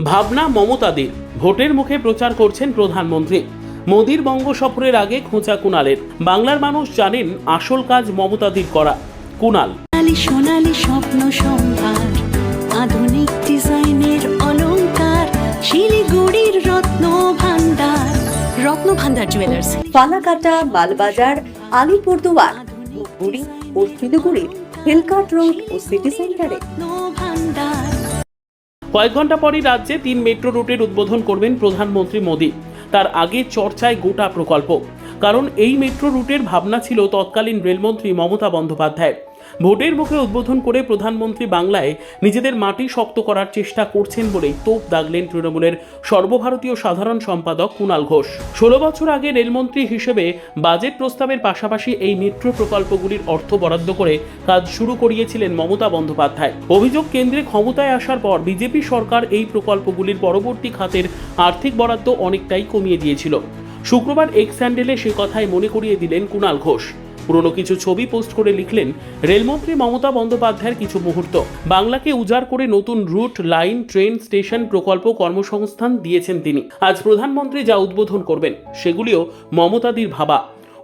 ভাবনা মমতাদির, ভোটের মুখে প্রচার করছেন প্রধানমন্ত্রী। মোদির বঙ্গ সফরের আগে খোঁচা কুণালের। বাংলার মানুষ জানেন আসল কাজ মমতাদির করা। কুণাল: সোনালী স্বপ্ন সম্ভার, আধুনিক ডিজাইনের অলংকার, শিলিগুড়ির রত্ন ভান্ডার জুয়েলার্স, ফালাকাটা, মালবাজার, আলিপুরদুয়ার, ধূপগুড়ি ও শিলিগুড়ির হিলকাট রোড ও সিটি সেন্টারে। কয়েক ঘন্টা পরই রাজ্যে 3 মেট্রো রুটের উদ্বোধন করবেন প্রধানমন্ত্রী মোদী। তার আগে চর্চায় গোটা প্রকল্প, কারণ এই মেট্রো রুটের ভাবনা ছিল তৎকালীন রেলমন্ত্রী মমতা বন্দ্যোপাধ্যায়। ভোটের মুখে উদ্বোধন করে প্রধানমন্ত্রী বাংলায় নিজেদের মাটি শক্ত করার চেষ্টা করছেন বলেই তোপ দাগলেন তৃণমূলের সর্বভারতীয় সাধারণ সম্পাদক কুণাল ঘোষ। 16 বছর আগে রেলমন্ত্রী হিসেবে বাজেট প্রস্তাবের পাশাপাশি এই মেট্রো প্রকল্পগুলির অর্থ বরাদ্দ করে কাজ শুরু করিয়েছিলেন মমতা বন্দ্যোপাধ্যায়। অভিযোগ, কেন্দ্রে ক্ষমতায় আসার পর বিজেপি সরকার এই প্রকল্পগুলির পরবর্তী খাতের আর্থিক বরাদ্দ অনেকটাই কমিয়ে দিয়েছিল। শুক্রবার এক্স হ্যান্ডেলে সে কথাই মনে করিয়ে দিলেন কুণাল ঘোষ। পুরনো কিছু ছবি পোস্ট করে লিখলেন, রেলমন্ত্রী মমতা বন্দ্যোপাধ্যায়ের কিছু মুহূর্ত। বাংলাকে উজাড় করে নতুন রুট, লাইন, ট্রেন, স্টেশন, প্রকল্প, কর্মসংস্থান দিয়েছেন তিনি। আজ প্রধানমন্ত্রী যা উদ্বোধন করবেন সেগুলিও মমতাদির ভাবা,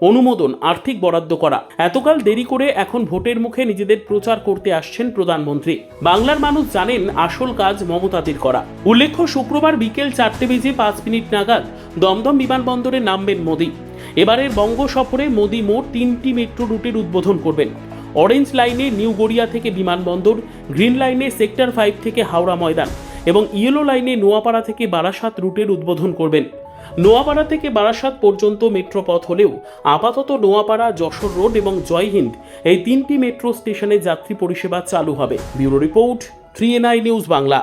অনুমোদন, আর্থিক বরাদ্দ করা। এতকাল দেরি করে এখন ভোটের মুখে নিজেদের প্রচার করতে আসছেন প্রধানমন্ত্রী। বাংলার মানুষ জানেন আসল কাজ মমতাদির করা। উল্লেখ্য, শুক্রবার বিকেল 4:05 নাগাদ দমদম বিমানবন্দরে নামবেন মোদী। এবারের বঙ্গ সফরে মোদী মোট 3টি মেট্রো রুটের উদ্বোধন করবেন। অরেঞ্জ লাইনে নিউ গড়িয়া থেকে বিমানবন্দর, গ্রিন লাইনে সেক্টর 5 থেকে হাওড়া ময়দান এবং ইয়েলো লাইনে নোয়াপাড়া থেকে বারাসাত রুটের উদ্বোধন করবেন। নোয়াপাড়া থেকে বারাসাত পর্যন্ত মেট্রো পথ হলেও আপাতত নোয়াপাড়া, যশোর রোড এবং জয়হিন্দ এই 3টি মেট্রো স্টেশনে যাত্রী পরিষেবা চালু হবে। Bureau report, 3NI news Bangla.